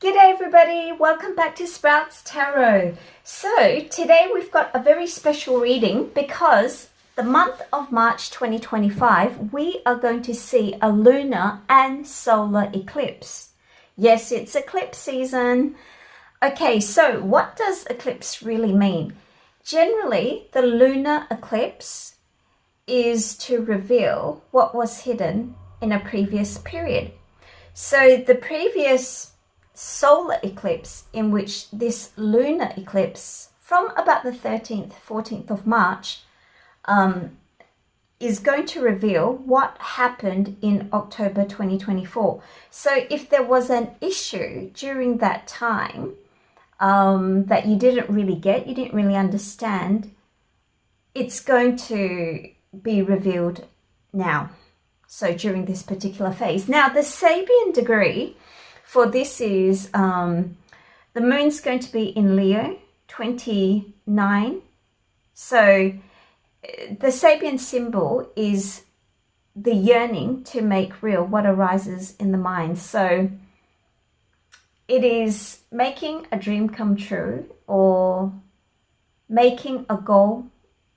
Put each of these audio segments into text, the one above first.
G'day everybody, welcome back to Sprouts Tarot. So today we've got a very special reading because the month of March 2025 we are going to see a lunar and solar eclipse. Yes, it's eclipse season. Okay, so what does eclipse really mean? Generally, the lunar eclipse is to reveal what was hidden in a previous period. So the previous solar eclipse, in which this lunar eclipse from about the 13th, 14th of March is going to reveal what happened in October 2024. So if there was an issue during that time that you didn't really get, you didn't really understand, it's going to be revealed now. So during this particular phase. Now the Sabian degree for this is the moon's going to be in Leo, 29. So the Sabian symbol is the yearning to make real what arises in the mind. So it is making a dream come true or making a goal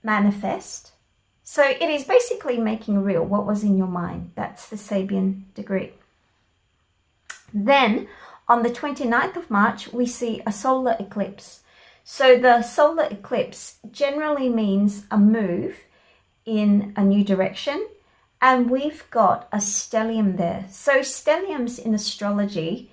manifest. So it is basically making real what was in your mind. That's the Sabian degree. Then on the 29th of March, we see a solar eclipse. So the solar eclipse generally means a move in a new direction. And we've got a stellium there. So stelliums in astrology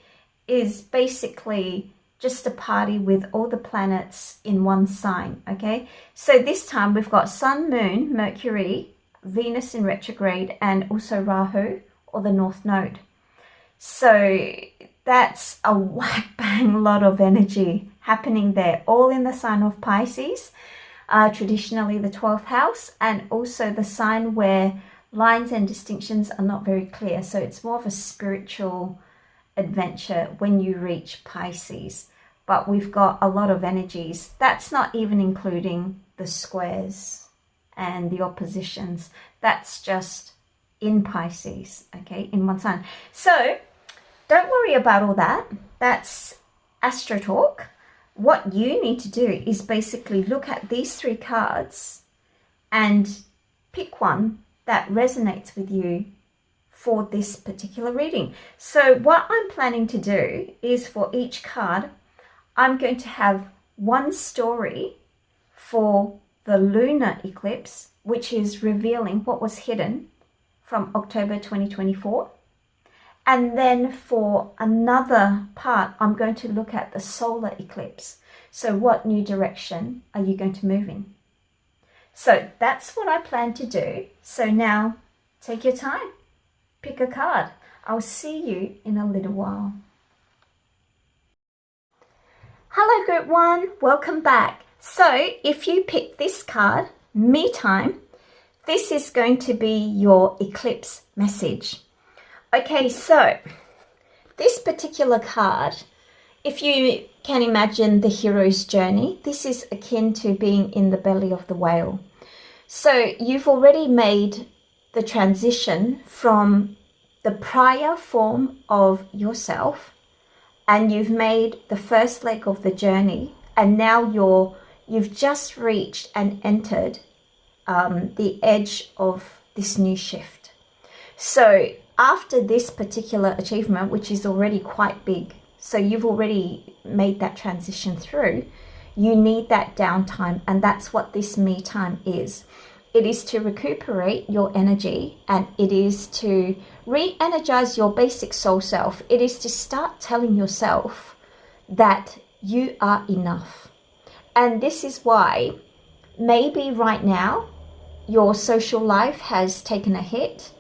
is basically just a party with all the planets in one sign, okay? So this time we've got Sun, Moon, Mercury, Venus in retrograde, and also Rahu, or the North Node. So that's a whack bang lot of energy happening there, all in the sign of Pisces, traditionally the 12th house, and also the sign where lines and distinctions are not very clear. So it's more of a spiritual adventure when you reach Pisces. But we've got a lot of energies. That's not even including the squares and the oppositions. That's just in Pisces, okay, in one sign. So don't worry about all that. That's Astro Talk. What you need to do is basically look at these three cards and pick one that resonates with you for this particular reading. So what I'm planning to do is for each card, I'm going to have one story for the lunar eclipse, which is revealing what was hidden from October 2024. And then for another part, I'm going to look at the solar eclipse. So what new direction are you going to move in? So that's what I plan to do. So now take your time, pick a card. I'll see you in a little while. Hello group one, welcome back. So if you pick this card, Me Time, this is going to be your eclipse message. Okay, so this particular card, if you can imagine the hero's journey, this is akin to being in the belly of the whale. So you've already made the transition from the prior form of yourself, and you've made the first leg of the journey, and now you've just reached and entered the edge of this new shift. So after this particular achievement, which is already quite big, so you've already made that transition through, you need that downtime, and that's what this me time is. It is to recuperate your energy, and it is to re-energize your basic soul self. It is to start telling yourself that you are enough. And this is why maybe right now your social life has taken a hit,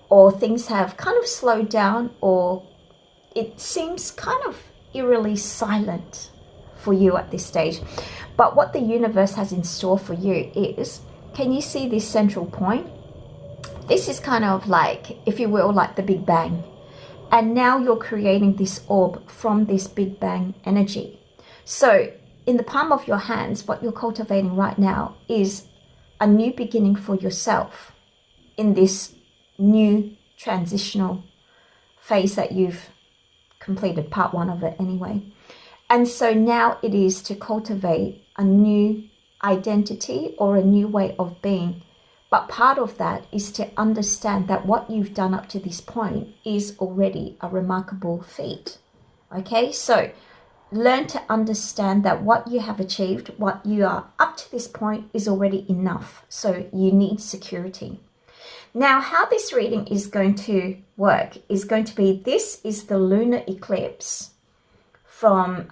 or things have kind of slowed down, or it seems kind of eerily silent for you at this stage. But what the universe has in store for you is, can you see this central point? This is kind of like, if you will, like the Big Bang. And now you're creating this orb from this Big Bang energy. So in the palm of your hands, what you're cultivating right now is a new beginning for yourself in this new transitional phase that you've completed part 1 of it anyway. And so now it is to cultivate a new identity or a new way of being. But part of that is to understand that what you've done up to this point is already a remarkable feat. Okay, so learn to understand that what you have achieved, what you are up to this point is already enough. So you need security. Now, how this reading is going to work is going to be, this is the lunar eclipse from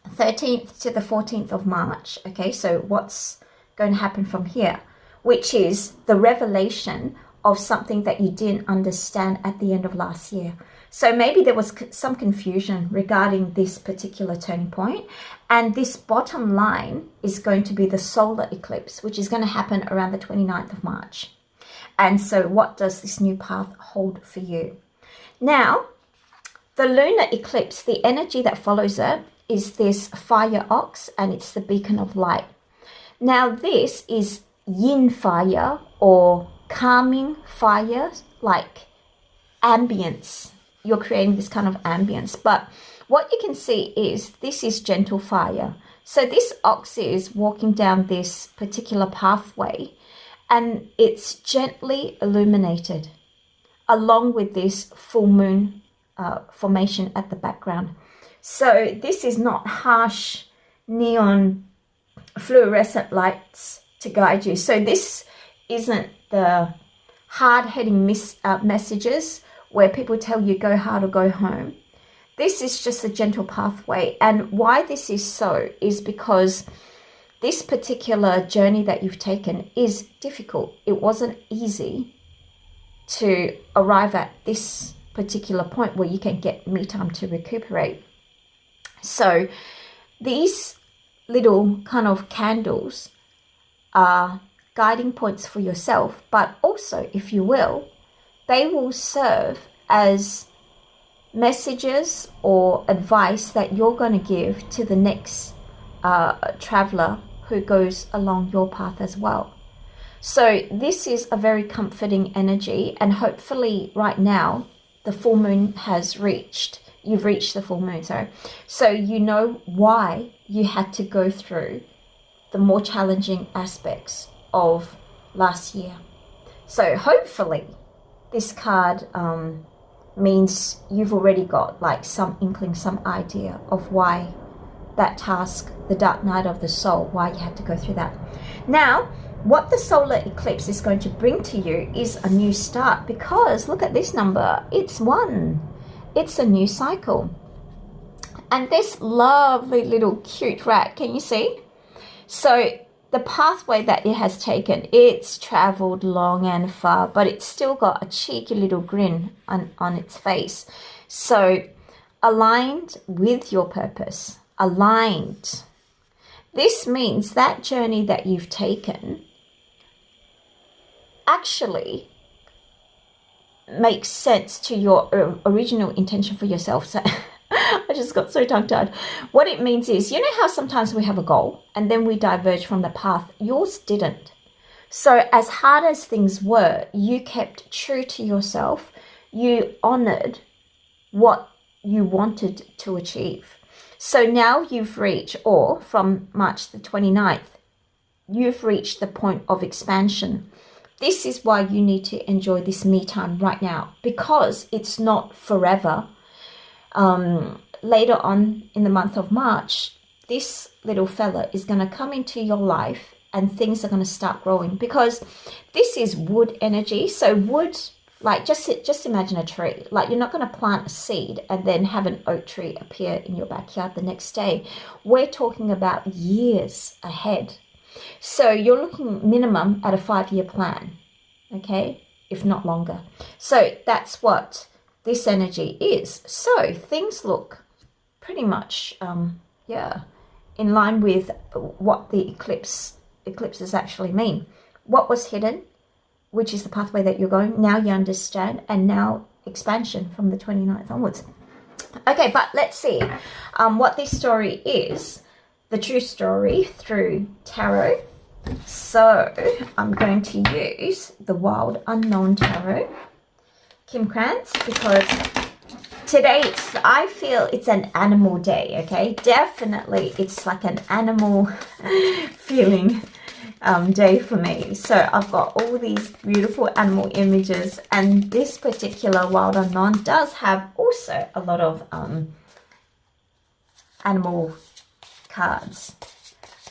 13th to the 14th of March. Okay, so what's going to happen from here, which is the revelation of something that you didn't understand at the end of last year. So maybe there was some confusion regarding this particular turning point. And this bottom line is going to be the solar eclipse, which is going to happen around the 29th of March. And so what does this new path hold for you? Now, the lunar eclipse, the energy that follows it is this fire ox, and it's the beacon of light. Now, this is yin fire or calming fire, like ambience. You're creating this kind of ambience. But what you can see is this is gentle fire. So this ox is walking down this particular pathway, and it's gently illuminated along with this full moon formation at the background. So this is not harsh neon fluorescent lights to guide you. So this isn't the hard-hitting messages where people tell you go hard or go home. This is just a gentle pathway. And why this is so is because this particular journey that you've taken is difficult. It wasn't easy to arrive at this particular point where you can get me time to recuperate. So these little kind of candles are guiding points for yourself, but also, if you will, they will serve as messages or advice that you're going to give to the next traveler who goes along your path as well. So this is a very comforting energy, and hopefully right now the full moon has reached. You've reached the full moon, sorry. So you know why you had to go through the more challenging aspects of last year. So hopefully this card means you've already got like some inkling, some idea of why that task, the dark night of the soul, why you had to go through that. Now, what the solar eclipse is going to bring to you is a new start, because look at this number, it's 1. It's a new cycle. And this lovely little cute rat, can you see? So the pathway that it has taken, it's traveled long and far, but it's still got a cheeky little grin on its face. So aligned with your purpose, aligned. This means that journey that you've taken actually makes sense to your original intention for yourself. So I just got so tongue-tied. What it means is, you know how sometimes we have a goal and then we diverge from the path? Yours didn't. So as hard as things were, you kept true to yourself. You honored what you wanted to achieve. So now you've reached, or from March the 29th, you've reached the point of expansion. This is why you need to enjoy this me time right now, because it's not forever. Later on in the month of March, this little fella is going to come into your life and things are going to start growing, because this is wood energy. So wood, like just imagine a tree. Like, you're not going to plant a seed and then have an oak tree appear in your backyard the next day. We're talking about years ahead. So you're looking minimum at a 5-year plan, okay, if not longer. So that's what this energy is. So things look pretty much, in line with what the eclipses actually mean. What was hidden, which is the pathway that you're going, now you understand, and now expansion from the 29th onwards. Okay, but let's see what this story is, the true story through tarot. So I'm going to use the Wild Unknown Tarot, Kim Krantz, because today I feel it's an animal day, okay? Definitely it's like an animal feeling day for me. So I've got all these beautiful animal images, and this particular Wild Unknown does have also a lot of animal cards.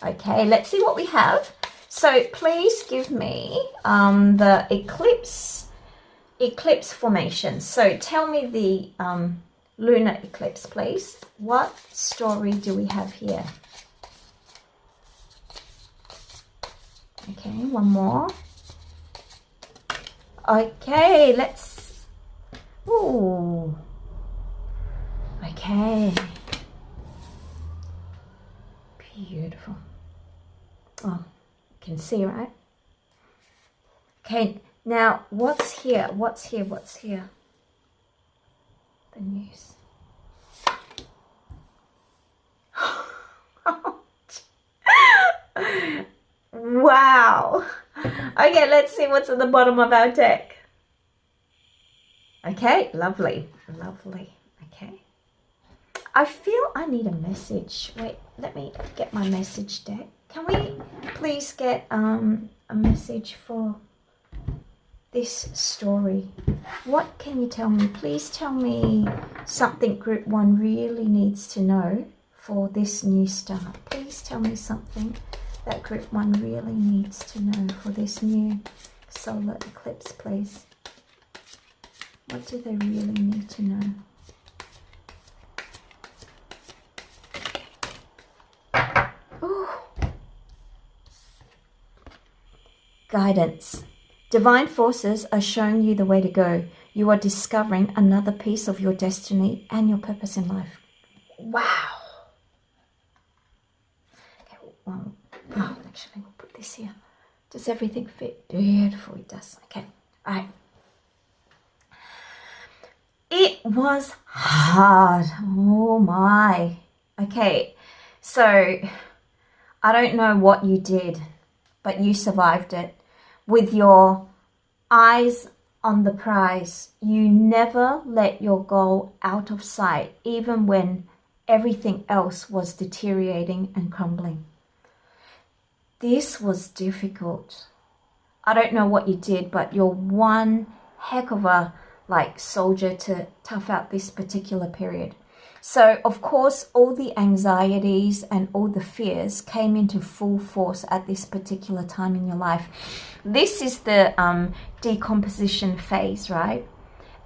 Okay, let's see what we have. So please give me the eclipse formation. So tell me the lunar eclipse, please. What story do we have here? Okay, one more. Okay, let's... Ooh. Okay. Beautiful. Oh, you can see, right? Okay, now what's here? What's here? What's here? The news. Wow. Okay, let's see what's at the bottom of our deck. Okay, lovely. Lovely. Okay. I feel I need a message. Wait, let me get my message deck. Can we please get a message for this story? What can you tell me? Please tell me something Group 1 really needs to know for this new start. Please tell me something that Group 1 really needs to know for this new solar eclipse, please. What do they really need to know? Ooh. Guidance. Divine forces are showing you the way to go. You are discovering another piece of your destiny and your purpose in life. Wow. Okay, well, oh, actually, we'll put this here. Does everything fit? Beautiful, it does. Okay, all right. It was hard. Oh my. Okay, so I don't know what you did, but you survived it. With your eyes on the prize, you never let your goal out of sight, even when everything else was deteriorating and crumbling. This was difficult. I don't know what you did, but you're one heck of a soldier to tough out this particular period. So of course all the anxieties and all the fears came into full force at this particular time in your life. This is the decomposition phase, right?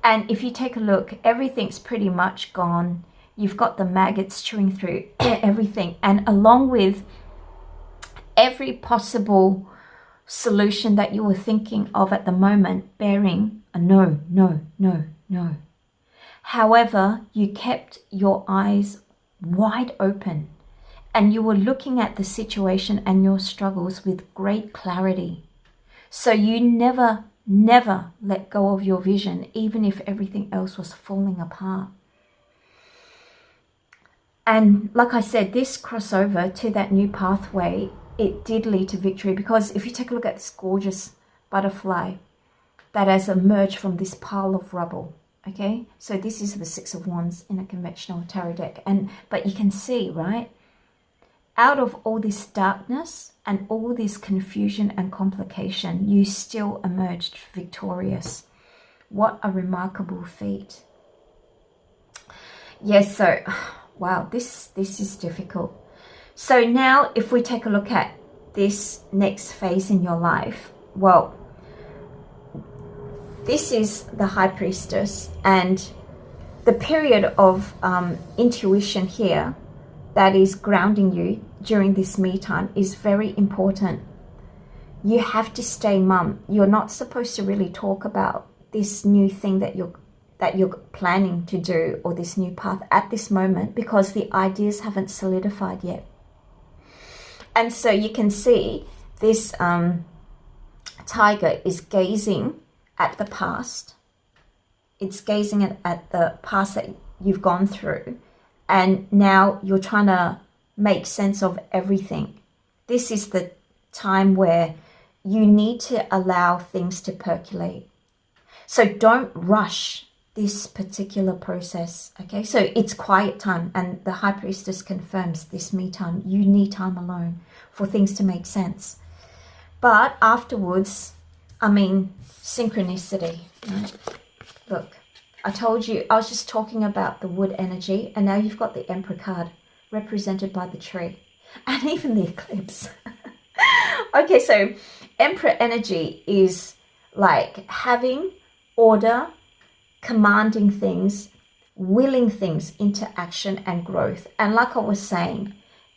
And if you take a look, everything's pretty much gone. You've got the maggots chewing through everything, and along with every possible solution that you were thinking of at the moment bearing a no, no, no, no. However, you kept your eyes wide open and you were looking at the situation and your struggles with great clarity. So you never let go of your vision, even if everything else was falling apart. And like I said, this crossover to that new pathway, it did lead to victory, because if you take a look at this gorgeous butterfly that has emerged from this pile of rubble, okay? So this is the Six of Wands in a conventional tarot deck. But you can see, right? Out of all this darkness and all this confusion and complication, you still emerged victorious. What a remarkable feat. Yes, so, wow, this is difficult. So now if we take a look at this next phase in your life, well, this is the High Priestess, and the period of intuition here that is grounding you during this me time is very important. You have to stay mum. You're not supposed to really talk about this new thing that you're planning to do, or this new path at this moment, because the ideas haven't solidified yet. And so you can see this tiger is gazing at the past. It's gazing at the past that you've gone through, and now you're trying to make sense of everything. This is the time where you need to allow things to percolate. So don't rush this particular process. Okay, so it's quiet time, and the High Priestess confirms this me time. You need time alone for things to make sense. But afterwards, I mean, synchronicity, right? Look, I told you, I was just talking about the wood energy, and now you've got the Emperor card represented by the tree and even the eclipse. Okay, so Emperor energy is like having order, commanding things, willing things into action and growth. And like I was saying,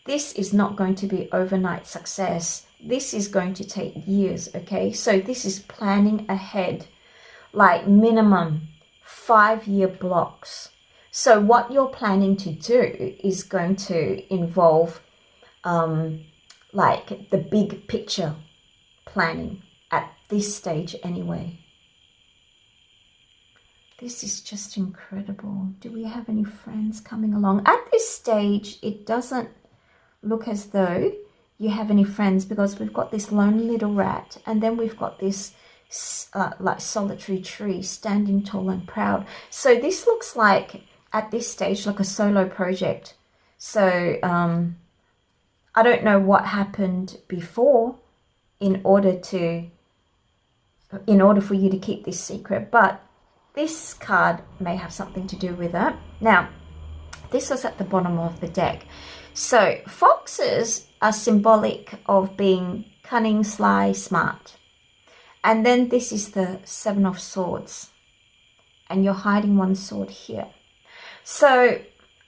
this is not going to be overnight success. This is going to take years, okay? So this is planning ahead, like minimum 5-year blocks. So what you're planning to do is going to involve like the big picture planning at this stage anyway. This is just incredible. Do we have any friends coming along? At this stage, it doesn't look as though you have any friends, because we've got this lonely little rat, and then we've got this like solitary tree standing tall and proud. So this looks like at this stage like a solo project. So I don't know what happened before in order for you to keep this secret, but this card may have something to do with it. Now, this was at the bottom of the deck. So foxes are symbolic of being cunning, sly, smart. And then this is the 7 of Swords. And you're hiding one sword here. So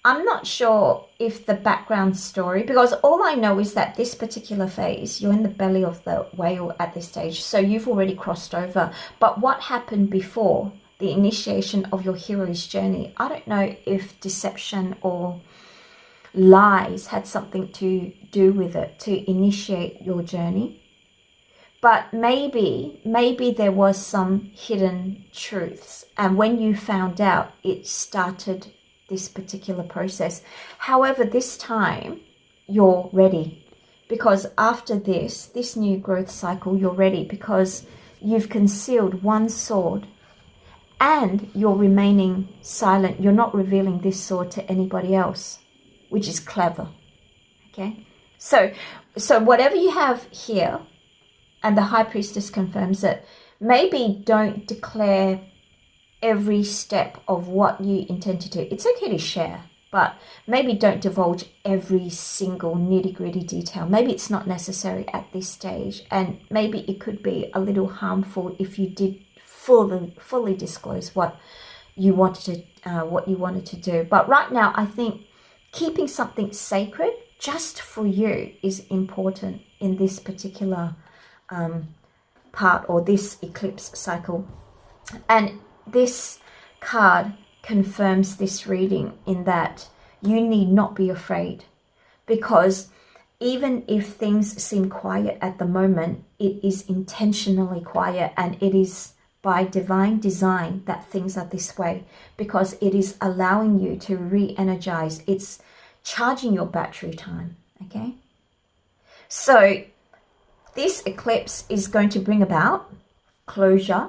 I'm not sure if the background story, because all I know is that this particular phase, you're in the belly of the whale at this stage. So you've already crossed over. But what happened before the initiation of your hero's journey? I don't know if deception or lies had something to do with it to initiate your journey. But maybe there was some hidden truths. And when you found out, it started this particular process. However, this time you're ready, because after this new growth cycle, you're ready because you've concealed one sword and you're remaining silent. You're not revealing this sword to anybody else, which is clever. Okay, so whatever you have here, and the High Priestess confirms it, maybe don't declare every step of what you intend to do. It's okay to share, but maybe don't divulge every single nitty-gritty detail. Maybe it's not necessary at this stage, and maybe it could be a little harmful if you did fully disclose what you wanted to do. But right now, I think keeping something sacred just for you is important in this particular part, or this eclipse cycle. And this card confirms this reading in that you need not be afraid, because even if things seem quiet at the moment, it is intentionally quiet, and it is by divine design that things are this way, because it is allowing you to re-energize. It's charging your battery time. Okay, so this eclipse is going to bring about closure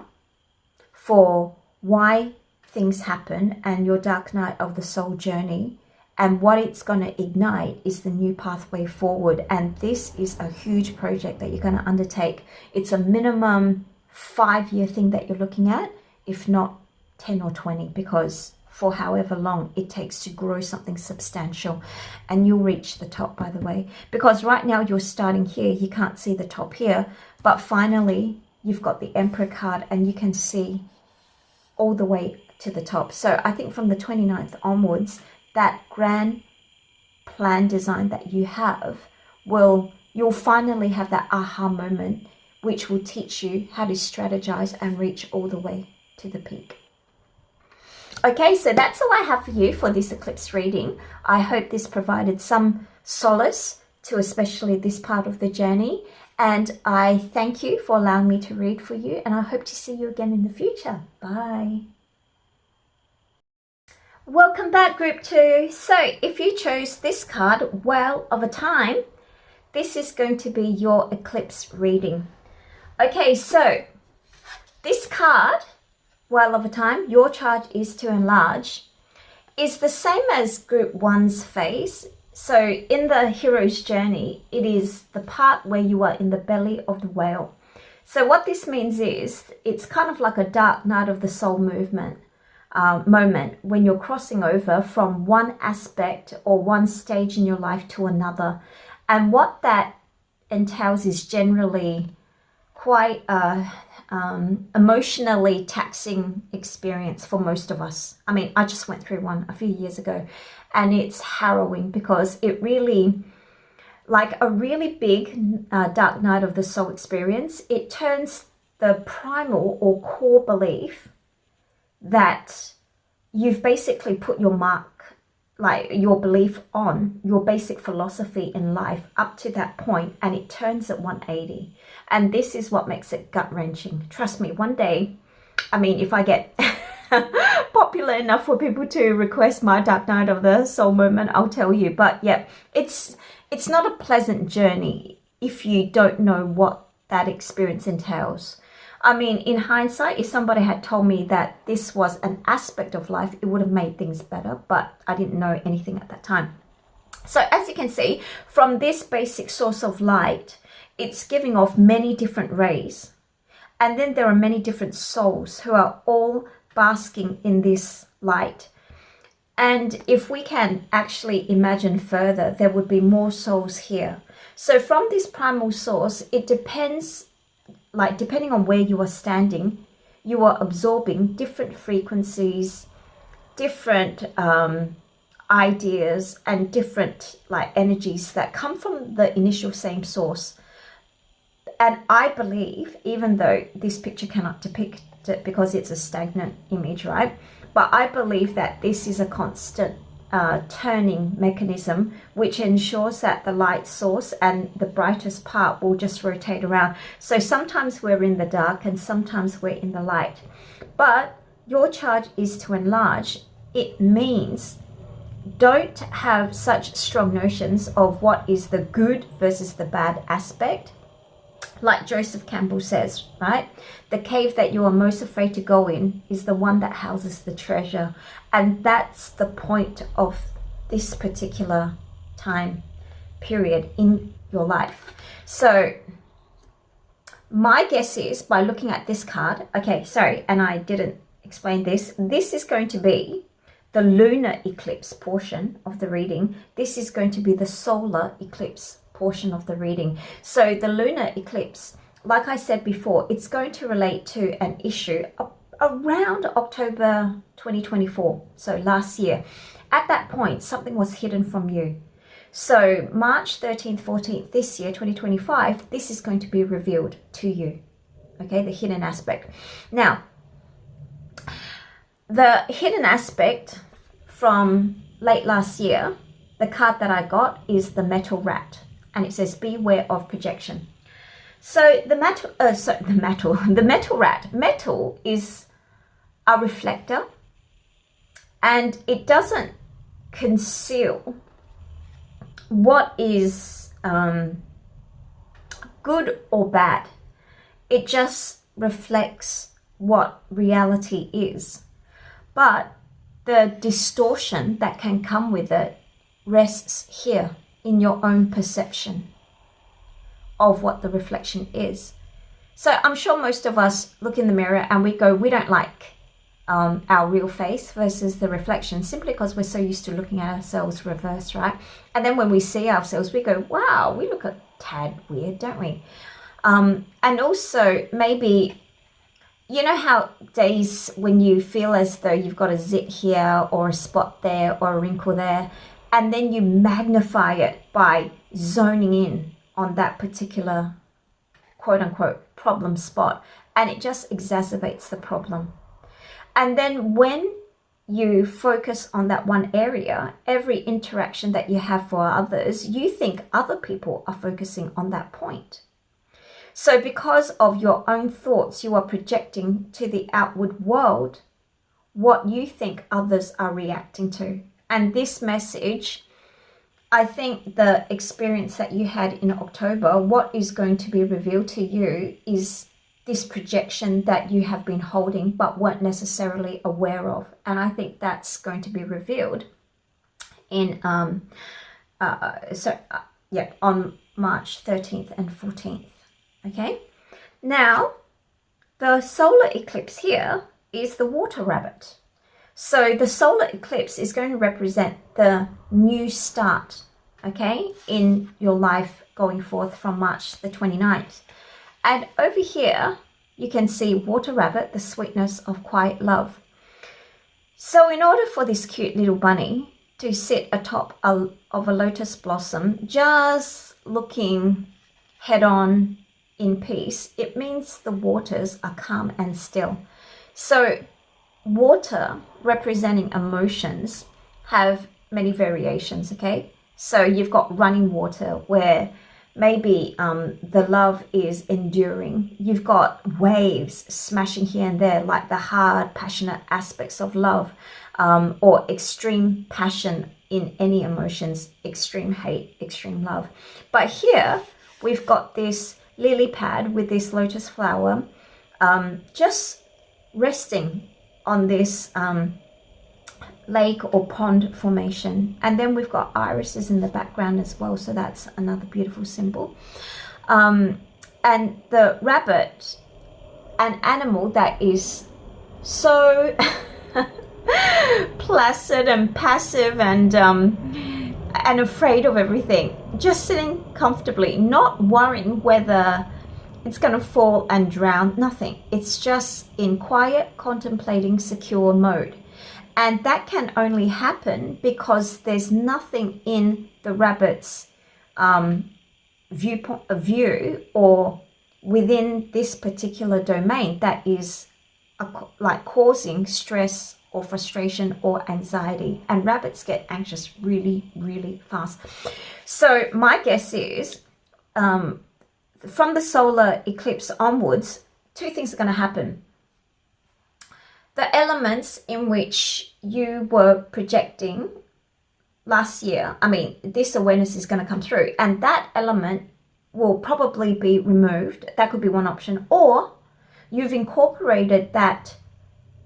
for why things happen and your dark night of the soul journey. And what it's going to ignite is the new pathway forward. And this is a huge project that you're going to undertake. It's a minimum 5-year thing that you're looking at, if not 10 or 20, because for however long it takes to grow something substantial. And you'll reach the top, by the way, because right now you're starting here. You can't see the top here, but finally you've got the Emperor card and you can see all the way to the top. So I think from the 29th onwards, that grand plan design that you have, you'll finally have that aha moment, which will teach you how to strategize and reach all the way to the peak. Okay, so that's all I have for you for this eclipse reading. I hope this provided some solace to especially this part of the journey. And I thank you for allowing me to read for you. And I hope to see you again in the future. Bye. Welcome back, Group 2. So if you chose this card, Whale of a Time, this is going to be your eclipse reading. Okay, so this card while of a time, your charge is to enlarge, is the same as group 1's phase. So in the hero's journey, it is the part where you are in the belly of the whale. So what this means is it's kind of like a dark night of the soul movement moment when you're crossing over from one aspect or one stage in your life to another. And what that entails is generally quite a emotionally taxing experience for most of us. I mean, I just went through one a few years ago, and it's harrowing because it really, like a really big dark night of the soul experience, it turns the primal or core belief that you've basically put your mark, like your belief on your basic philosophy in life up to that point, and it turns at 180. And this is what makes it gut-wrenching. Trust me, one day, I mean, if I get popular enough for people to request my dark night of the soul moment, I'll tell you. But yeah, it's not a pleasant journey if you don't know what that experience entails. I mean, in hindsight, if somebody had told me that this was an aspect of life, it would have made things better, but I didn't know anything at that time. So as you can see, from this basic source of light, it's giving off many different rays. And then there are many different souls who are all basking in this light. And if we can actually imagine further, there would be more souls here. So from this primal source, it depends, like depending on where you are standing, you are absorbing different frequencies, different ideas, and different like energies that come from the initial same source. And I believe, even though this picture cannot depict it because it's a stagnant image, right? But I believe that this is a constant turning mechanism which ensures that the light source and the brightest part will just rotate around. So sometimes we're in the dark and sometimes we're in the light. But your charge is to enlarge. It means don't have such strong notions of what is the good versus the bad aspect. Like Joseph Campbell says, right? The cave that you are most afraid to go in is the one that houses the treasure. And that's the point of this particular time period in your life. So my guess is, by looking at this card, okay, sorry, and I didn't explain this. This is going to be the lunar eclipse portion of the reading. This is going to be the solar eclipse portion of the reading. So the lunar eclipse, like I said before, it's going to relate to an issue around October 2024, so last year. At that point, something was hidden from you. So March 13th, 14th this year, 2025, this is going to be revealed to you. Okay, the hidden aspect. Now, the hidden aspect from late last year, the card that I got is the metal rat. And it says, beware of projection. So the metal rat. Metal is a reflector, and it doesn't conceal what is good or bad. It just reflects what reality is. But the distortion that can come with it rests here in your own perception of what the reflection is. So I'm sure most of us look in the mirror and we go, we don't like our real face versus the reflection, simply because we're so used to looking at ourselves reverse, right? And then when we see ourselves, we go, wow, we look a tad weird, don't we? And also maybe, you know how days when you feel as though you've got a zit here or a spot there or a wrinkle there, and then you magnify it by zoning in on that particular quote unquote problem spot, and it just exacerbates the problem. And then when you focus on that one area, every interaction that you have for others, you think other people are focusing on that point. So because of your own thoughts, you are projecting to the outward world what you think others are reacting to. And this message, I think the experience that you had in October, what is going to be revealed to you is this projection that you have been holding but weren't necessarily aware of. And I think that's going to be revealed in on March 13th and 14th. Okay, now the solar eclipse here is the water rabbit. So the solar eclipse is going to represent the new start, okay, in your life going forth from March the 29th. And over here, you can see water rabbit, the sweetness of quiet love. So in order for this cute little bunny to sit atop of a lotus blossom, just looking head on in peace, it means the waters are calm and still. So water representing emotions have many variations, okay? So you've got running water where maybe the love is enduring. You've got waves smashing here and there, like the hard, passionate aspects of love, or extreme passion in any emotions, extreme hate, extreme love. But here we've got this lily pad with this lotus flower just resting on this lake or pond formation. And then we've got irises in the background as well, so that's another beautiful symbol. And the rabbit, an animal that is so placid and passive and afraid of everything, just sitting comfortably, not worrying whether it's going to fall and drown, nothing. It's just in quiet, contemplating, secure mode. And that can only happen because there's nothing in the rabbit's view or within this particular domain that is like causing stress or frustration or anxiety. And rabbits get anxious really, really fast. So my guess is from the solar eclipse onwards, two things are going to happen. The elements in which you were projecting last year, I mean, this awareness is going to come through, and that element will probably be removed. That could be one option. Or you've incorporated that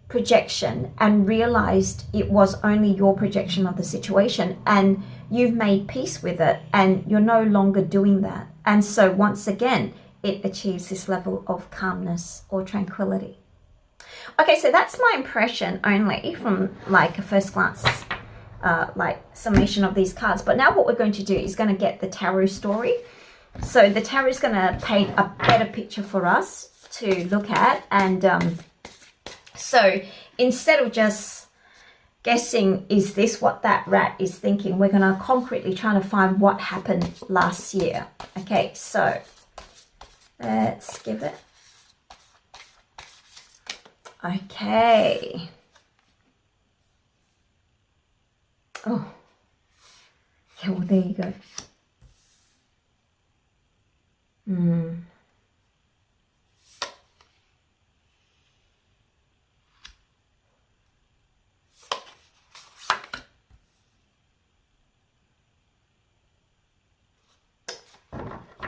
projection and realized it was only your projection of the situation, and you've made peace with it, and you're no longer doing that. And so once again, it achieves this level of calmness or tranquility. Okay, so that's my impression only from like a first glance, like summation of these cards. But now what we're going to do is going to get the tarot story. So the tarot is going to paint a better picture for us to look at. And so instead of just guessing, is this what that rat is thinking, we're going to concretely try to find what happened last year. Okay, so let's give it. Okay. Oh. Yeah, well, there you go.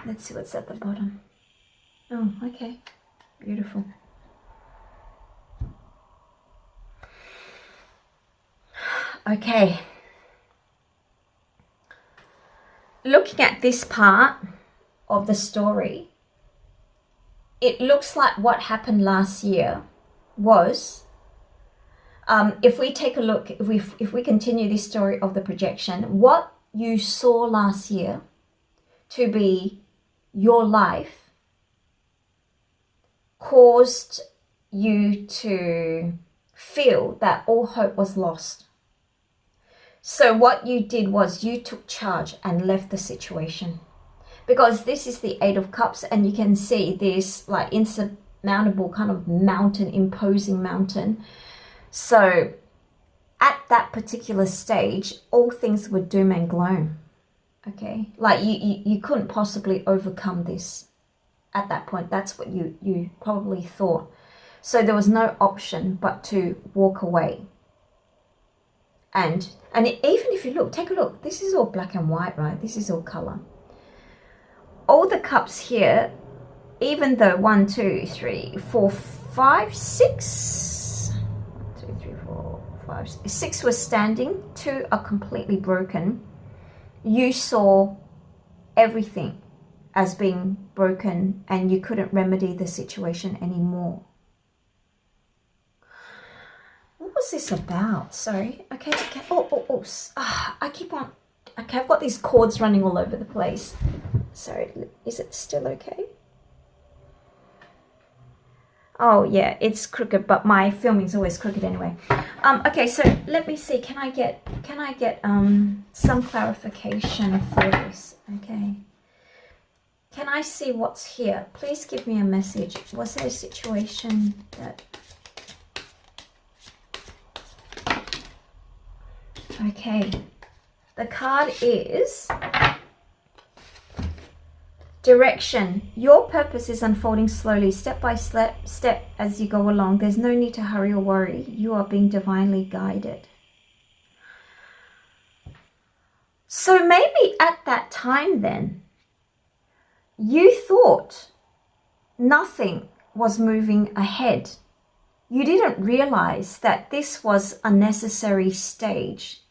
Let's see what's at the bottom. Oh, okay. Beautiful. Okay. Looking at this part of the story, it looks like what happened last year was, if we take a look, if we continue this story of the projection, what you saw last year to be your life caused you to feel that all hope was lost. So what you did was you took charge and left the situation, because this is the Eight of Cups, and you can see this like insurmountable kind of mountain, imposing mountain. So at that particular stage, all things were doom and gloom. Okay, like you couldn't possibly overcome this at that point. That's what you probably thought. So there was no option but to walk away. And even if you look, take a look, this is all black and white, right? This is all color. All the cups here even though 1, 2, 3, 4, 5, 6, 1, 2, 3, 4, 5, 6 were standing, 2 are completely broken, you saw everything as being broken and you couldn't remedy the situation anymore. What was this about? Sorry. Okay. I keep on. Okay, I've got these cords running all over the place. Sorry, is it still okay? Oh yeah, it's crooked, but my filming is always crooked anyway. Okay, so let me see. Can I get some clarification for this? Okay. Can I see what's here? Please give me a message. Was there a situation that... Okay. The card is direction. Your purpose is unfolding slowly, step by step as you go along. There's no need to hurry or worry. You are being divinely guided. So maybe at that time then, you thought nothing was moving ahead. You didn't realize that this was a necessary stage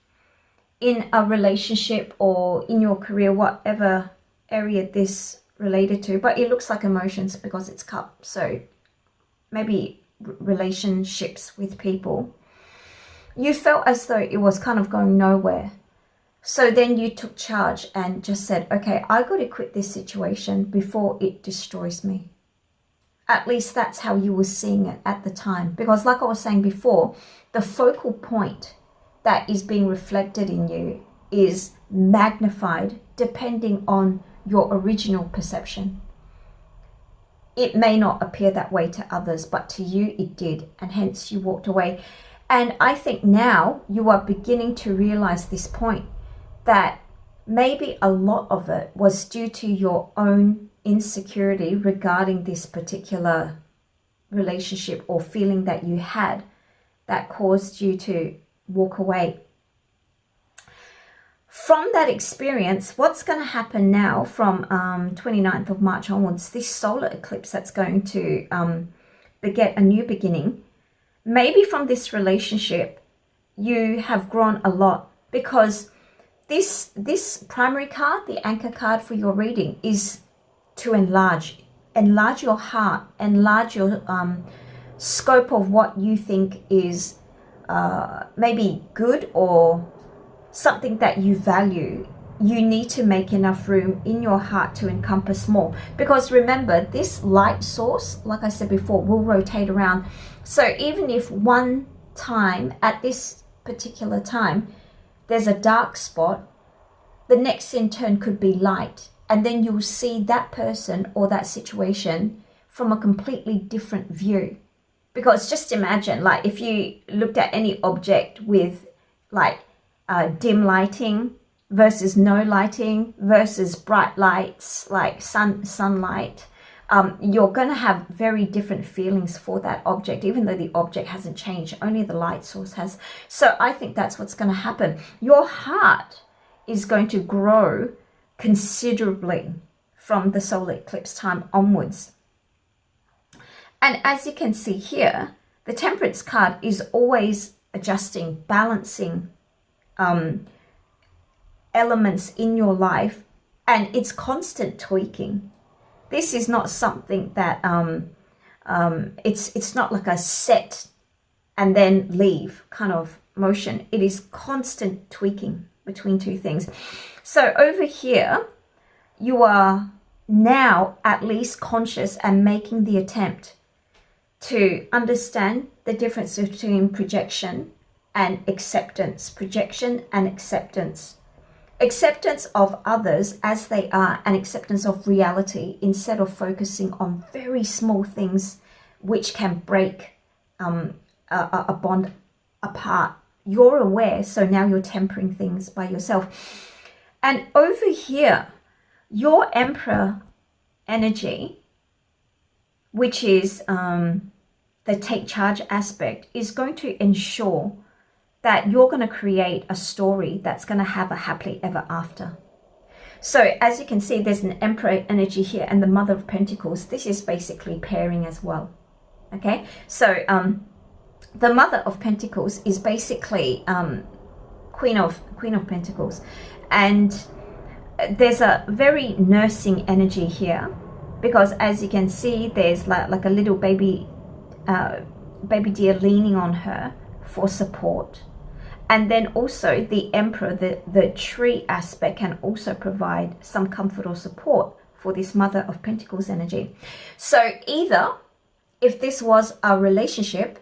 in a relationship or in your career, whatever area this related to. But it looks like emotions because it's cup. So maybe relationships with people. You felt as though it was kind of going nowhere. So then you took charge and just said, okay, I got to quit this situation before it destroys me. At least that's how you were seeing it at the time. Because like I was saying before, the focal point that is being reflected in you is magnified depending on your original perception. It may not appear that way to others, but to you it did, and hence you walked away. And I think now you are beginning to realize this point, that maybe a lot of it was due to your own insecurity regarding this particular relationship or feeling that you had that caused you to walk away. From that experience, what's going to happen now from 29th of March onwards, this solar eclipse that's going to beget a new beginning, maybe from this relationship, you have grown a lot, because this primary card, the anchor card for your reading, is to enlarge your heart, enlarge your scope of what you think is maybe good or something that you value. You need to make enough room in your heart to encompass more, because remember, this light source, like I said before, will rotate around. So even if one time at this particular time there's a dark spot, the next in turn could be light, and then you'll see that person or that situation from a completely different view. Because just imagine, like, if you looked at any object with like dim lighting versus no lighting versus bright lights like sunlight, you're going to have very different feelings for that object, even though the object hasn't changed, only the light source has. So I think that's what's going to happen. Your heart is going to grow considerably from the solar eclipse time onwards. And as you can see here, the Temperance card is always adjusting, balancing elements in your life, and it's constant tweaking. This is not something that it's not like a set and then leave kind of motion. It is constant tweaking between two things. So over here, you are now at least conscious and making the attempt to understand the difference between projection and acceptance. Projection and acceptance. Acceptance of others as they are, and acceptance of reality, instead of focusing on very small things which can break a bond apart. You're aware, so now you're tempering things by yourself. And over here, your Emperor energy, which is the take charge aspect, is going to ensure that you're going to create a story that's going to have a happily ever after. So as you can see, there's an Emperor energy here and the Mother of Pentacles. This is basically pairing as well. Okay, so the Mother of Pentacles is basically Queen of Pentacles, and there's a very nursing energy here, because as you can see, there's like a little baby deer leaning on her for support. And then also the Emperor, the tree aspect, can also provide some comfort or support for this Mother of Pentacles energy. So either, if this was a relationship,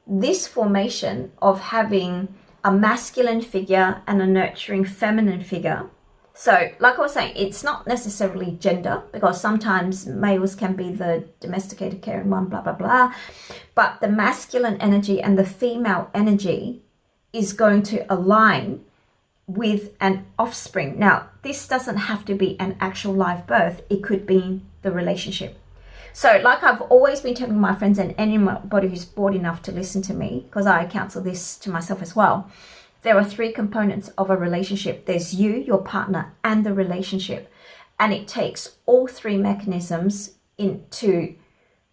this formation of having a masculine figure and a nurturing feminine figure. So like I was saying, it's not necessarily gender, because sometimes males can be the domesticated, caring one, blah, blah, blah. But the masculine energy and the female energy is going to align with an offspring. Now, this doesn't have to be an actual live birth. It could be the relationship. So like I've always been telling my friends and anybody who's bored enough to listen to me, because I counsel this to myself as well, there are 3 components of a relationship. There's you, your partner, and the relationship. And it takes all 3 mechanisms to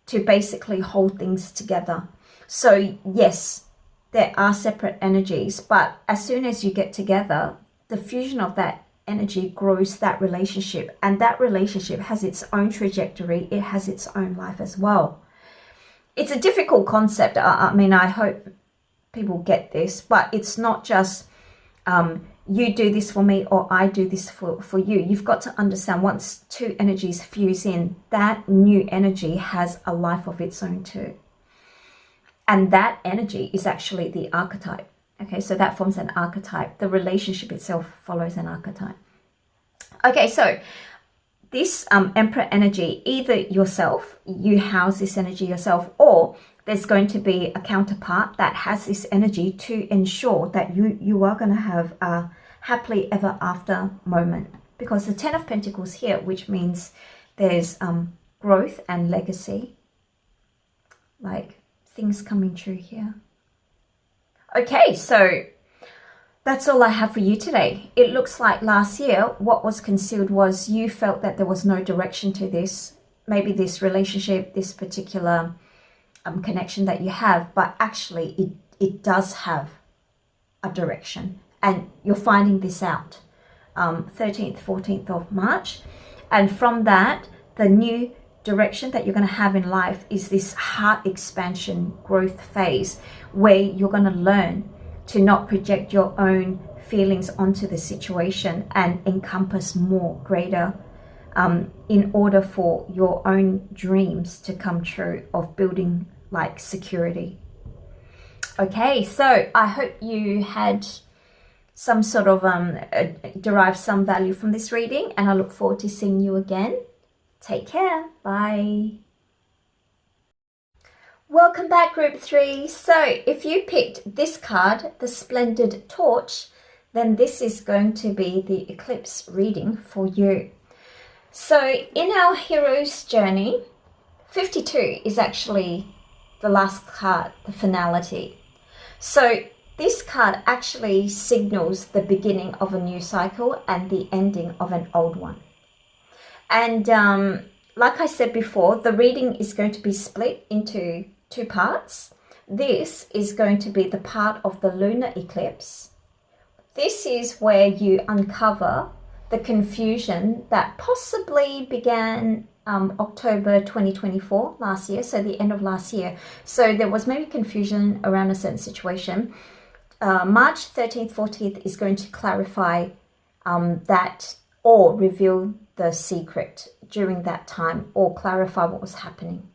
basically hold things together. So yes, there are separate energies, but as soon as you get together, the fusion of that energy grows that relationship, and that relationship has its own trajectory. It has its own life as well. It's a difficult concept. I mean, I hope people get this, but it's not just you do this for me or I do this for you. You've got to understand, once 2 energies fuse in, that new energy has a life of its own too. And that energy is actually the archetype. Okay, so that forms an archetype. The relationship itself follows an archetype. Okay, so this Emperor energy, either yourself, you house this energy yourself, or there's going to be a counterpart that has this energy to ensure that you are going to have a happily ever after moment. Because the 10 of Pentacles here, which means there's growth and legacy, like things coming true here. Okay, so that's all I have for you today. It looks like last year what was concealed was you felt that there was no direction to this, maybe this relationship, this particular connection that you have, but actually it does have a direction, and you're finding this out 13th, 14th of March. And from that, the new direction that you're going to have in life is this heart expansion growth phase, where you're going to learn to not project your own feelings onto the situation and encompass more greater in order for your own dreams to come true of building like security. Okay, so I hope you had some sort of derived some value from this reading, and I look forward to seeing you again. Take care. Bye. Welcome back, Group 3. So if you picked this card, the Splendid Torch, then this is going to be the eclipse reading for you. So in our hero's journey, 52 is actually the last card, the finality. So this card actually signals the beginning of a new cycle and the ending of an old one. And like I said before, the reading is going to be split into 2 parts. This is going to be the part of the lunar eclipse. This is where you uncover the confusion that possibly began October 2024, last year, so the end of last year. So there was maybe confusion around a certain situation. March 13th, 14th is going to clarify that, or reveal the secret during that time, or clarify what was happening.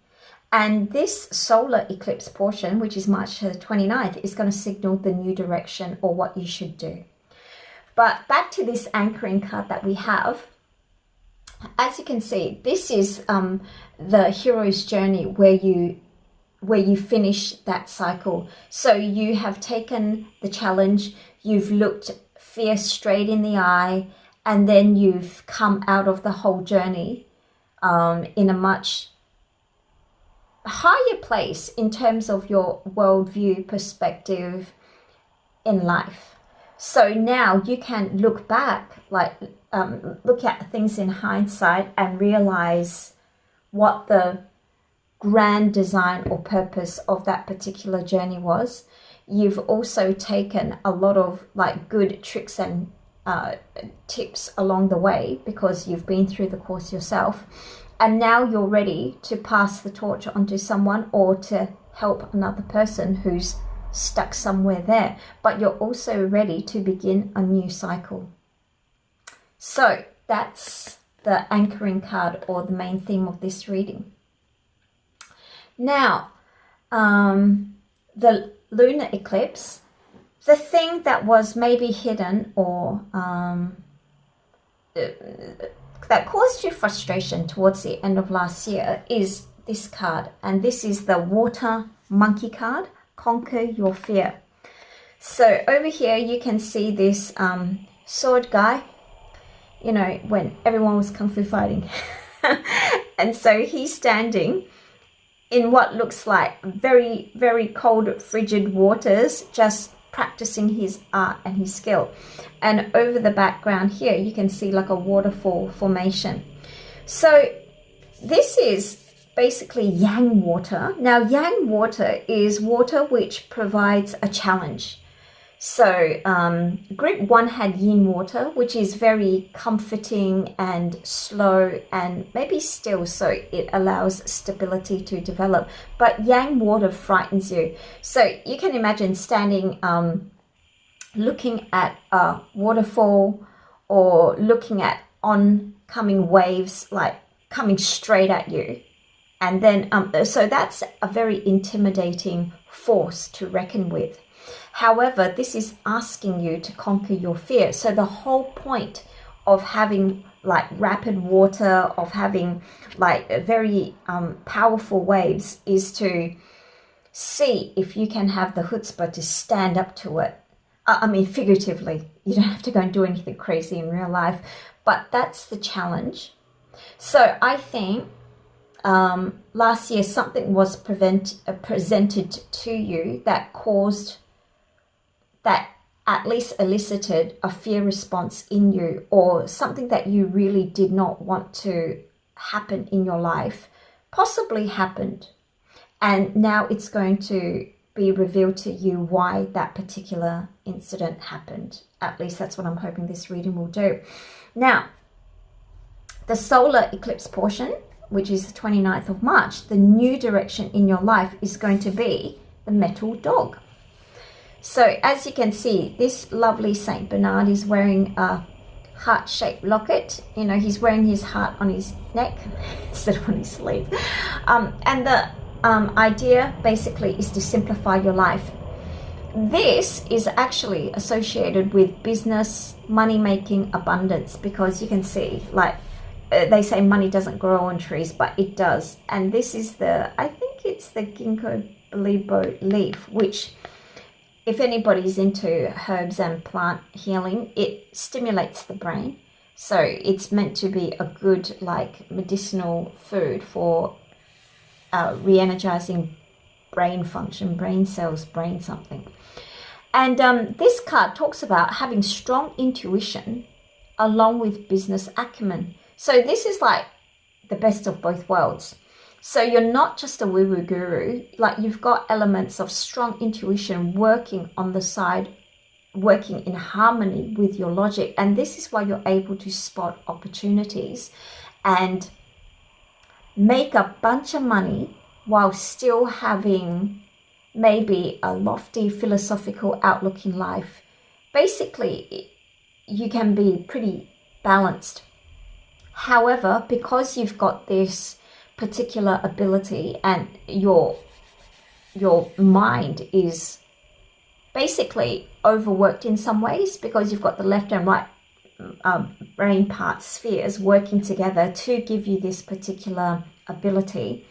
And this solar eclipse portion, which is March 29th, is going to signal the new direction or what you should do. But back to this anchoring card that we have. As you can see, this is the hero's journey, where you finish that cycle. So you have taken the challenge, you've looked fear straight in the eye, and then you've come out of the whole journey in a much higher place in terms of your worldview, perspective in life. So now you can look back, like look at things in hindsight and realize what the grand design or purpose of that particular journey was. You've also taken a lot of like good tricks and tips along the way because you've been through the course yourself, and now you're ready to pass the torch onto someone or to help another person who's stuck somewhere there, but you're also ready to begin a new cycle. So that's the anchoring card or the main theme of this reading. Now, the lunar eclipse, the thing that was maybe hidden or that caused you frustration towards the end of last year is this card, and this is the water monkey card, conquer your fear. So over here you can see this sword guy, you know, when everyone was kung fu fighting. And so he's standing in what looks like very, very cold, frigid waters, just practicing his art and his skill. And over the background here, you can see like a waterfall formation. So this is basically yang water. Now, yang water is water which provides a challenge. So group 1 had yin water, which is very comforting and slow and maybe still, so it allows stability to develop. But yang water frightens you. So you can imagine standing, looking at a waterfall or looking at oncoming waves, like coming straight at you. And then, so that's a very intimidating force to reckon with. However, this is asking you to conquer your fear. So the whole point of having like rapid water, of having like very powerful waves, is to see if you can have the chutzpah to stand up to it. I mean, figuratively, you don't have to go and do anything crazy in real life, but that's the challenge. So I think last year something was presented to you that caused, that at least elicited a fear response in you, or something that you really did not want to happen in your life possibly happened. And now it's going to be revealed to you why that particular incident happened. At least that's what I'm hoping this reading will do. Now, the solar eclipse portion, which is the 29th of March, the new direction in your life is going to be the metal dog. So as you can see, this lovely Saint Bernard is wearing a heart-shaped locket. You know, he's wearing his heart on his neck instead of on his sleeve. And the idea basically is to simplify your life. This is actually associated with business, money-making, abundance, because you can see, like, they say money doesn't grow on trees, but it does. And this is the, I think it's the ginkgo biloba leaf, which, if anybody's into herbs and plant healing, it stimulates the brain. So it's meant to be a good, like, medicinal food for re-energizing brain function, brain cells, brain something. And this card talks about having strong intuition along with business acumen. So this is like the best of both worlds. So you're not just a woo-woo guru, like you've got elements of strong intuition working on the side, working in harmony with your logic. And this is why you're able to spot opportunities and make a bunch of money while still having maybe a lofty philosophical outlook in life. Basically, you can be pretty balanced. However, because you've got this particular ability and your mind is basically overworked in some ways, because you've got the left and right brain part spheres working together to give you this particular ability,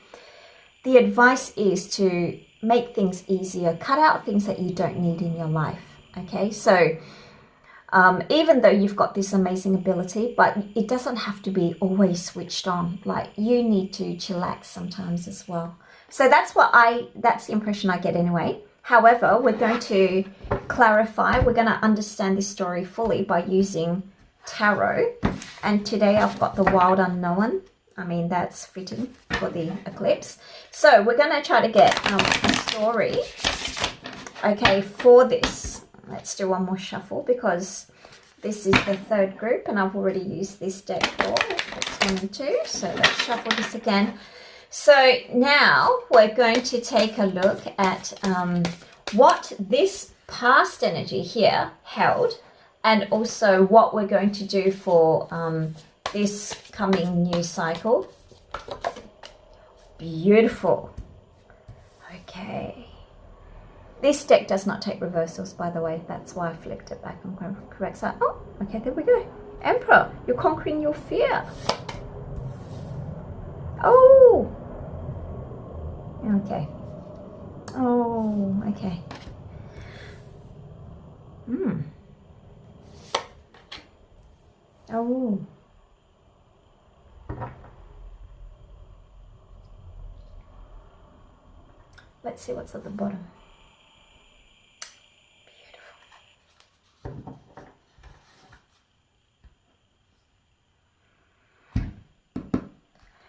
the advice is to make things easier, cut out things that you don't need in your life. Okay, so even though you've got this amazing ability, but it doesn't have to be always switched on. Like, you need to chillax sometimes as well. So that's the impression I get anyway. However, we're going to clarify, we're going to understand this story fully by using tarot. And today I've got the Wild Unknown. I mean, that's fitting for the eclipse. So we're going to try to get a story, okay, for this. Let's do one more shuffle because this is the third group and I've already used this deck for groups 1 and 2. So let's shuffle this again. So now we're going to take a look at what this past energy here held, and also what we're going to do for this coming new cycle. Beautiful. Okay. This deck does not take reversals, by the way. That's why I flipped it back on the correct side. Oh, okay, there we go. Emperor, you're conquering your fear. Oh. Okay. Oh, okay. Oh. Let's see what's at the bottom. Beautiful.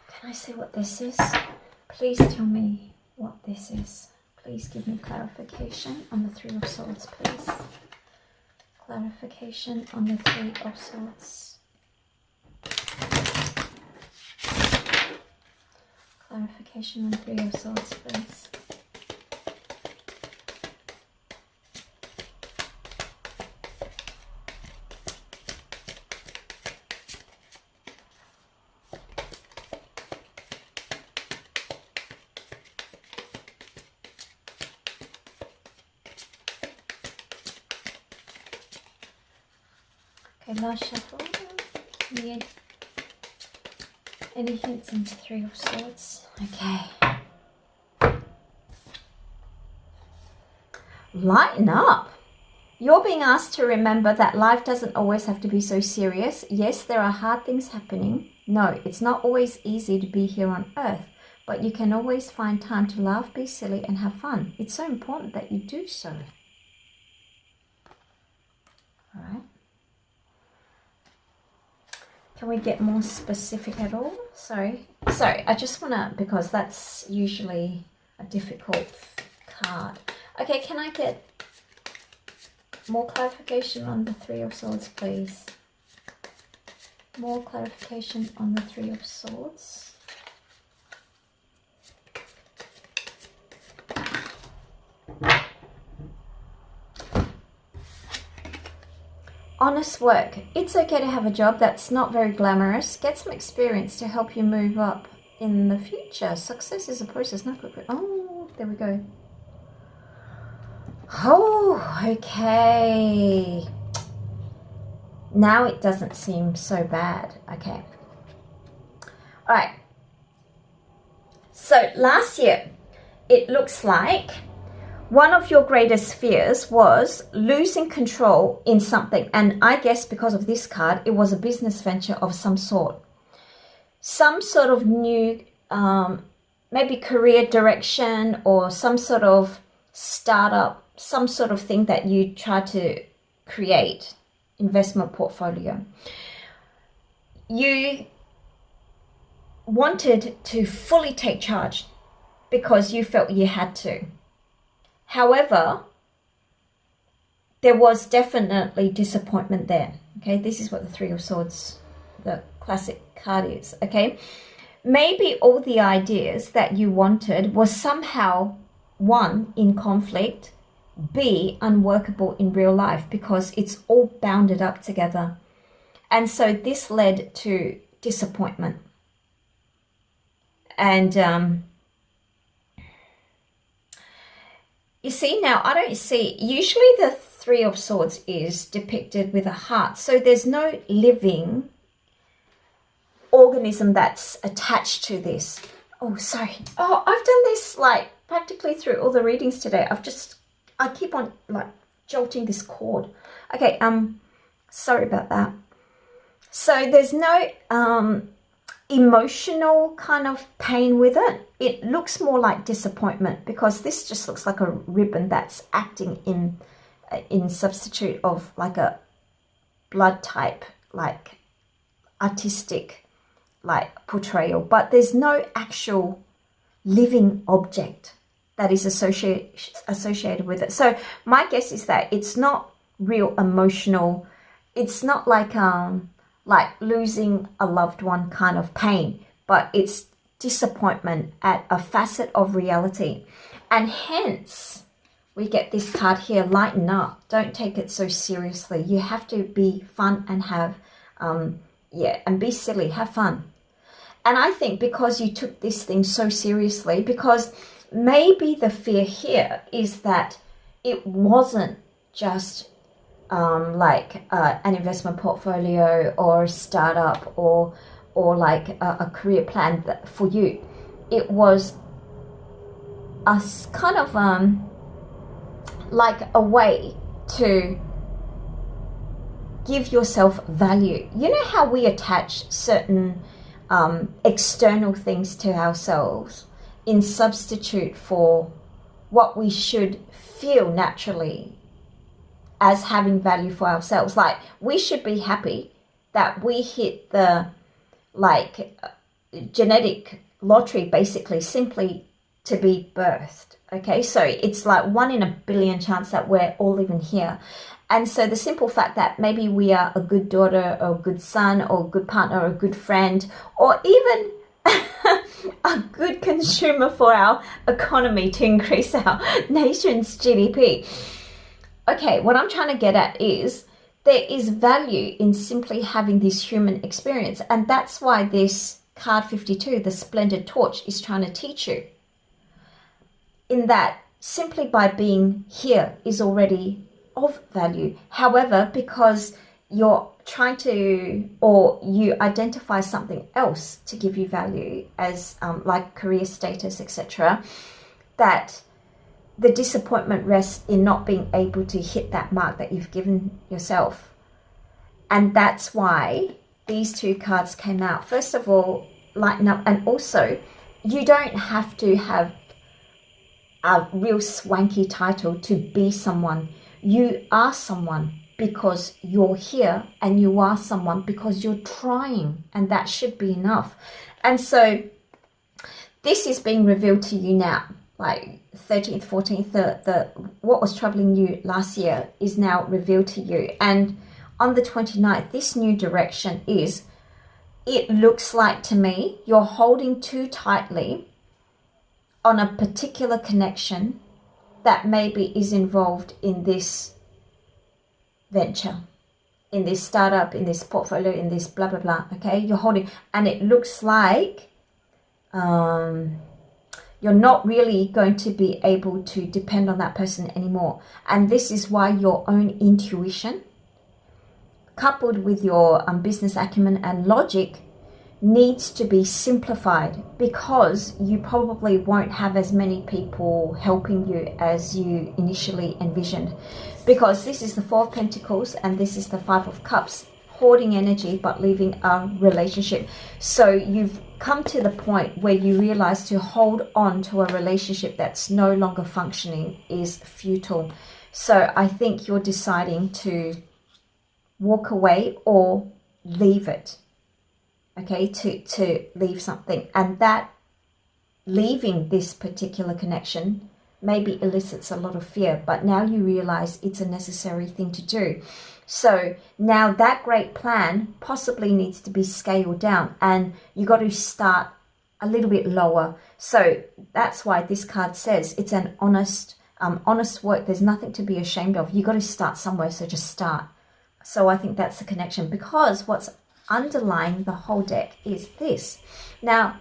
Can I see what this is? Please tell me what this is. Please give me clarification on the Three of Swords, please. Clarification on the Three of Swords. Clarification on the Three of Swords, please. Okay, last shuffle. Need any hints into Three of Swords? Okay. Lighten up. You're being asked to remember that life doesn't always have to be so serious. Yes, there are hard things happening. No, it's not always easy to be here on earth, but you can always find time to laugh, be silly, and have fun. It's so important that you do so. All right. Can we get more specific at all? Sorry, I just want to, because that's usually a difficult card. Okay, can I get more clarification on the Three of Swords, please? More clarification on the Three of Swords. Honest work. It's okay to have a job that's not very glamorous. Get some experience to help you move up in the future. Success is a process, not quick. Oh, there we go. Oh, okay. Now it doesn't seem so bad. Okay. All right. So last year, it looks like one of your greatest fears was losing control in something. And I guess because of this card, it was a business venture of some sort. Some sort of new, maybe career direction or some sort of startup, some sort of thing that you try to create, investment portfolio. You wanted to fully take charge because you felt you had to. However, there was definitely disappointment there. Okay, this is what the Three of Swords, the classic card is. Okay, maybe all the ideas that you wanted was somehow, one, in conflict, B, unworkable in real life because it's all bounded up together. And so this led to disappointment. And you see now, I don't see, usually the Three of Swords is depicted with a heart. So there's no living organism that's attached to this. Oh, sorry. Oh, I've done this like practically through all the readings today. I keep on like jolting this cord. Okay, sorry about that. So there's no emotional kind of pain with it. It looks more like disappointment, because this just looks like a ribbon that's acting in substitute of like a blood type, like artistic like portrayal, but there's no actual living object that is associated with it. So my guess is that it's not real emotional. It's not like losing a loved one kind of pain, but it's disappointment at a facet of reality. And hence we get this card here, lighten up. Don't take it so seriously. You have to be fun and have and be silly, have fun. And I think because you took this thing so seriously, because maybe the fear here is that it wasn't just an investment portfolio or a startup or like a career plan for you. It was a kind of like a way to give yourself value. You know how we attach certain external things to ourselves in substitute for what we should feel naturally as having value for ourselves. Like, we should be happy that we hit the genetic lottery, basically, simply to be birthed. Okay, so it's like 1 in a billion chance that we're all even here. And so the simple fact that maybe we are a good daughter or a good son or a good partner or a good friend, or even a good consumer for our economy to increase our nation's GDP. Okay, what I'm trying to get at is there is value in simply having this human experience. And that's why this card 52, the Splendid Torch, is trying to teach you. In that simply by being here is already of value. However, because you're trying to, or you identify something else to give you value as like career status, etc., that the disappointment rests in not being able to hit that mark that you've given yourself. And that's why these two cards came out. First of all, lighten up. And also, you don't have to have a real swanky title to be someone. You are someone because you're here, and you are someone because you're trying, and that should be enough. And so this is being revealed to you now, like 13th, 14th, the what was troubling you last year is now revealed to you. And on the 29th, this new direction is, it looks like to me, you're holding too tightly on a particular connection that maybe is involved in this venture, in this startup, in this portfolio, in this blah, blah, blah, okay? You're holding, and it looks like you're not really going to be able to depend on that person anymore. And this is why your own intuition, coupled with your business acumen and logic, needs to be simplified, because you probably won't have as many people helping you as you initially envisioned, because this is the Four of Pentacles and this is the Five of Cups, hoarding energy but leaving a relationship. So you've come to the point where you realize to hold on to a relationship that's no longer functioning is futile. So I think you're deciding to walk away or leave it. Okay, to leave something, and that leaving this particular connection maybe elicits a lot of fear, but now you realize it's a necessary thing to do. So now that great plan possibly needs to be scaled down, and you got to start a little bit lower. So that's why this card says it's an honest work. There's nothing to be ashamed of. You got to start somewhere, so just start. So I think that's the connection, because what's underlying the whole deck is this. Now,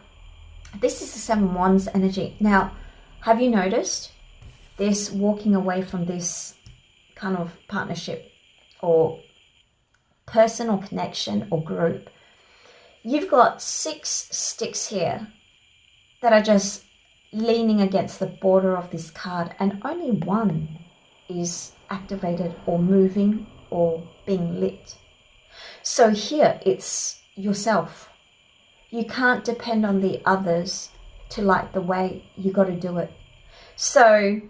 this is the Seven Wands energy. Now, have you noticed this walking away from this kind of partnership or person or connection or group? You've got 6 sticks here that are just leaning against the border of this card, and only one is activated or moving or being lit. So here it's yourself. You can't depend on the others to like the way you got to do it. So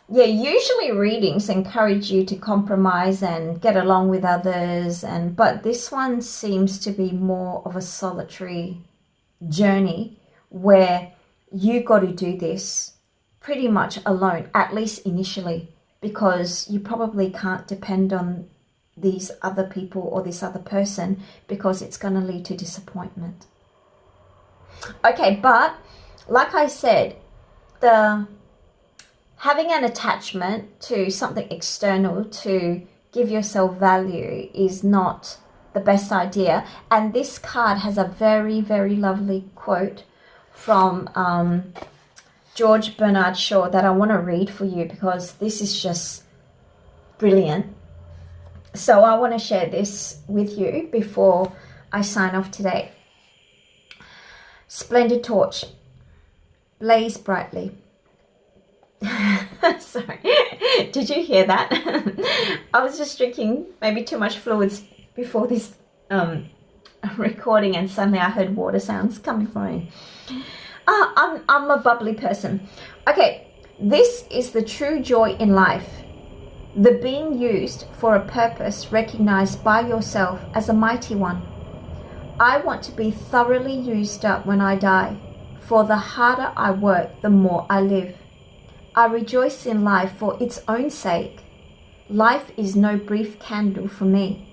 yeah, usually readings encourage you to compromise and get along with others, but this one seems to be more of a solitary journey where you got to do this pretty much alone, at least initially, because you probably can't depend on these other people or this other person, because it's going to lead to disappointment. Okay, but like I said, having an attachment to something external to give yourself value is not the best idea. And this card has a very, very lovely quote from George Bernard Shaw that I want to read for you, because this is just brilliant. So I want to share this with you before I sign off today. Splendid torch, blaze brightly. Sorry, did you hear that? I was just drinking maybe too much fluids before this recording, and suddenly I heard water sounds coming from me. I'm a bubbly person. Okay, this is the true joy in life. The being used for a purpose recognized by yourself as a mighty one. I want to be thoroughly used up when I die, for the harder I work, the more I live. I rejoice in life for its own sake. Life is no brief candle for me.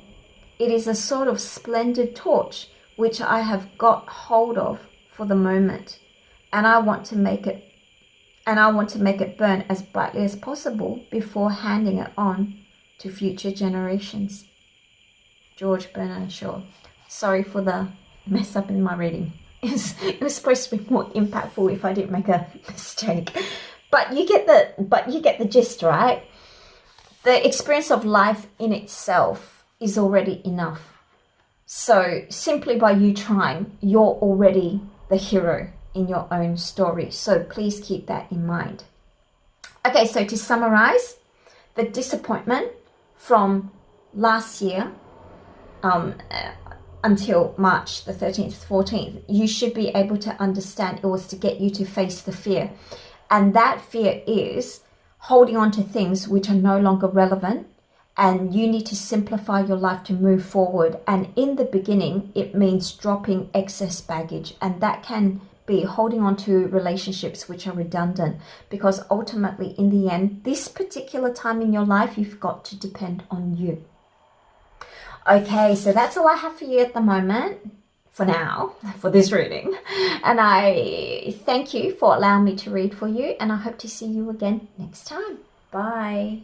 It is a sort of splendid torch which I have got hold of for the moment, and I want to make it burn as brightly as possible before handing it on to future generations. George Bernard Shaw. Sorry for the mess up in my reading. It was supposed to be more impactful if I didn't make a mistake. But you get the gist, right? The experience of life in itself is already enough. So simply by you trying, you're already the hero in your own story. So please keep that in mind. Okay, so to summarize, the disappointment from last year until March the 13th, 14th, you should be able to understand it was to get you to face the fear. And that fear is holding on to things which are no longer relevant, and you need to simplify your life to move forward. And in the beginning, it means dropping excess baggage, and that can be holding on to relationships which are redundant, because ultimately in the end, this particular time in your life, you've got to depend on you. Okay, so that's all I have for you at the moment, for now, for this reading. And I thank you for allowing me to read for you, and I hope to see you again next time. Bye.